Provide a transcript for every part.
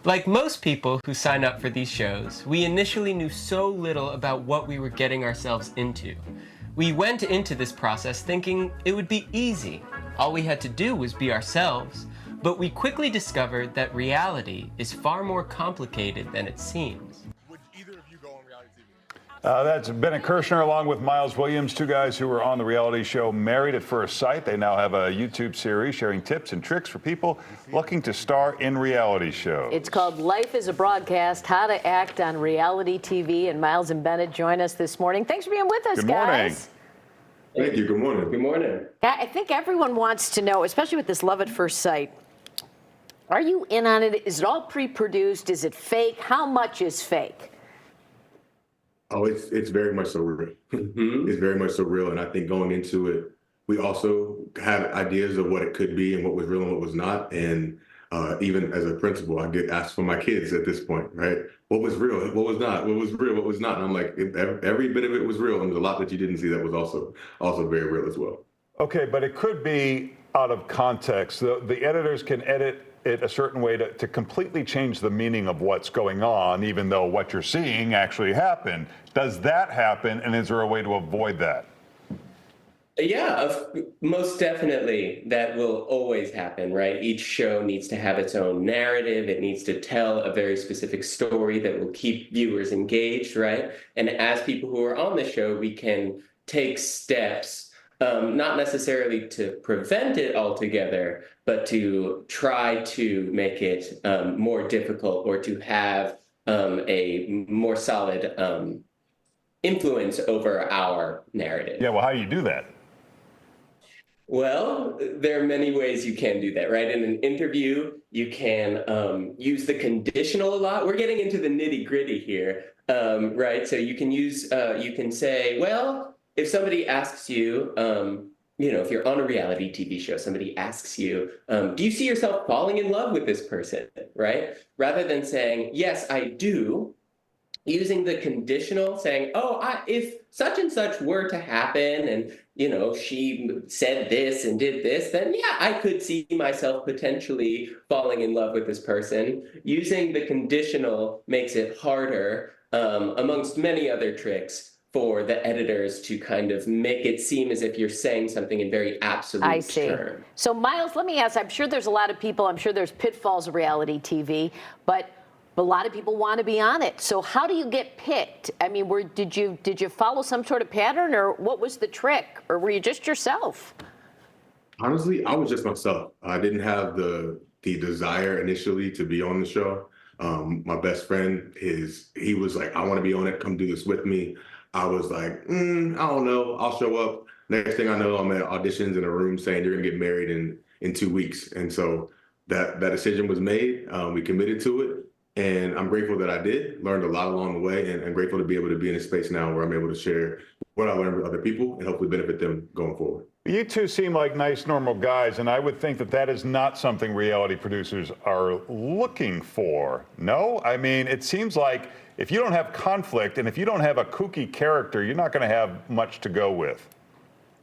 Like most people who sign up for these shows, we initially knew so little about what we were getting ourselves into. We went into this process thinking it would be easy. All we had to do was be ourselves. But we quickly discovered that reality is far more complicated than it seems. Would either of you go on reality TV? That's Bennett Kirshner along with Miles Williams, two guys who were on the reality show Married at First Sight. They now have a YouTube series sharing tips and tricks for people looking to star in reality shows. It's called Life is a Broadcast, How to Act on Reality TV. And Miles and Bennett join us this morning. Thanks for being with us, Good morning. guys. Thank you. Good morning. Good morning. I think everyone wants to know, especially with this Love at First Sight, are you in on it? Is it all pre-produced? Is it fake? How much is fake? Oh, it's very much so real. It's very much so real. And I think going into it, we also had ideas of what it could be and what was real and what was not. And even as a principal, I get asked for my kids at this point, right? What was real? What was not? What was real? What was not? And I'm like, every bit of it was real. And there's a lot that you didn't see that was also very real as well. Okay, but it could be out of context. The editors can edit it a certain way to completely change the meaning of what's going on, even though what you're seeing actually happened. Does that happen, and is there a way to avoid that? Yeah, most definitely. That will always happen, right? Each show needs to have its own narrative. It needs to tell a very specific story that will keep viewers engaged, right? And as people who are on the show, we can take steps, not necessarily to prevent it altogether, but to try to make it more difficult or to have a more solid influence over our narrative. Yeah, well, how do you do that? Well, there are many ways you can do that, right? In an interview, you can use the conditional a lot. We're getting into the nitty-gritty here, right? So you can use, you can say, well, if somebody asks you, if you're on a reality TV show, somebody asks you, do you see yourself falling in love with this person, right? Rather than saying, yes, I do, using the conditional, saying, if such and such were to happen and, she said this and did this, then yeah, I could see myself potentially falling in love with this person. Using the conditional makes it harder, amongst many other tricks, for the editors to kind of make it seem as if you're saying something in very absolute I see. terms. So, Miles, let me ask, I'm sure there's a lot of people, I'm sure there's pitfalls of reality TV, but a lot of people want to be on it. So how do you get picked? I mean, did you follow some sort of pattern, or what was the trick? Or were you just yourself? Honestly, I was just myself. I didn't have the desire initially to be on the show. My best friend, he was like, I want to be on it. Come do this with me. I was like, I don't know. I'll show up. Next thing I know, I'm at auditions in a room saying you're going to get married in 2 weeks. And so that decision was made. We committed to it. And I'm grateful that I did, learned a lot along the way, and grateful to be able to be in a space now where I'm able to share what I learned with other people and hopefully benefit them going forward. You two seem like nice, normal guys, and I would think that is not something reality producers are looking for. No? I mean, it seems like if you don't have conflict and if you don't have a kooky character, you're not going to have much to go with.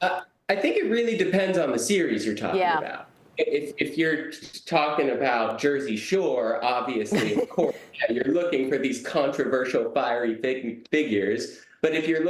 I think it really depends on the series you're talking about. If you're talking about Jersey Shore, obviously, of course, you're looking for these controversial, fiery figures. But if you're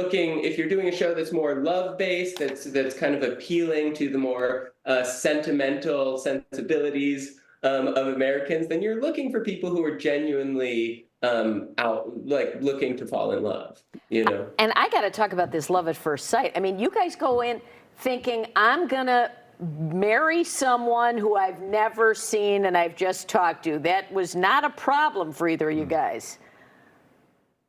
doing a show that's more love-based, that's kind of appealing to the more sentimental sensibilities of Americans, then you're looking for people who are genuinely looking to fall in love, And I got to talk about this Love at First Sight. I mean, you guys go in thinking, I'm going to marry someone who I've never seen and I've just talked to. That was not a problem for either of you guys.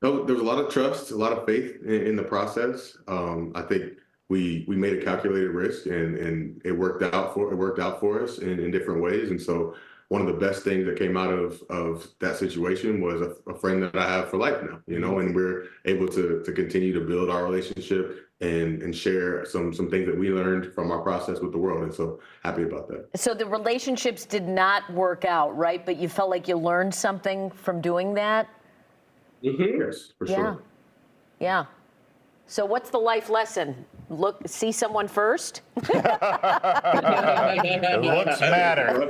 No, there was a lot of trust, a lot of faith in the process. I think we made a calculated risk, and it worked out for us in different ways. And so one of the best things that came out of that situation was a friend that I have for life now, and we're able to continue to build our relationship and share some things that we learned from our process with the world. And so happy about that. So the relationships did not work out, right? But you felt like you learned something from doing that? Yes, for sure. Yeah. So what's the life lesson? See someone first? Looks matter.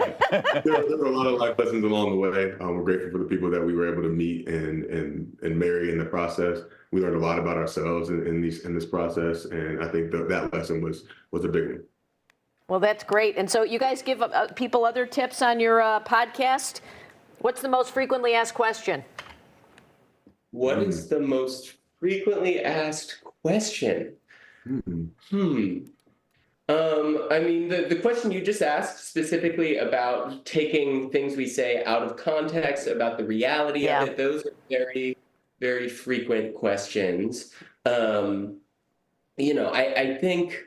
There were a lot of life lessons along the way. We're grateful for the people that we were able to meet and marry in the process. We learned a lot about ourselves in this process, and I think that lesson was a big one. Well, that's great. And so you guys give people other tips on your podcast. What's the most frequently asked question? What is the most frequently asked question? I mean, the question you just asked specifically about taking things we say out of context, about the reality of it, those are very, very frequent questions. I think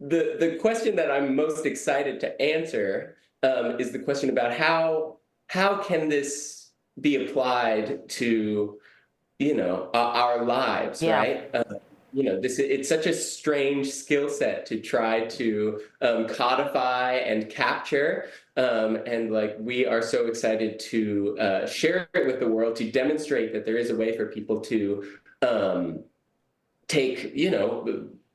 the question that I'm most excited to answer is the question about how can this be applied to, our lives, right? It's such a strange skill set to try to codify and capture. And we are so excited to share it with the world, to demonstrate that there is a way for people to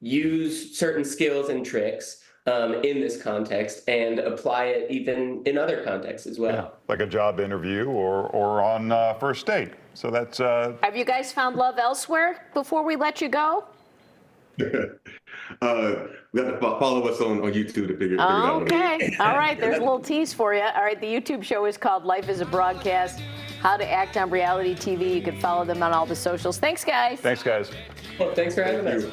use certain skills and tricks in this context and apply it even in other contexts as well. Yeah, like a job interview or on first date. So that's. Have you guys found love elsewhere before we let you go? We have to follow us on YouTube to figure it out. Okay. All right. There's a little tease for you. All right. The YouTube show is called Life is a Broadcast, How to Act on Reality TV. You can follow them on all the socials. Thanks, guys. Thanks, guys. Well, thanks for having us.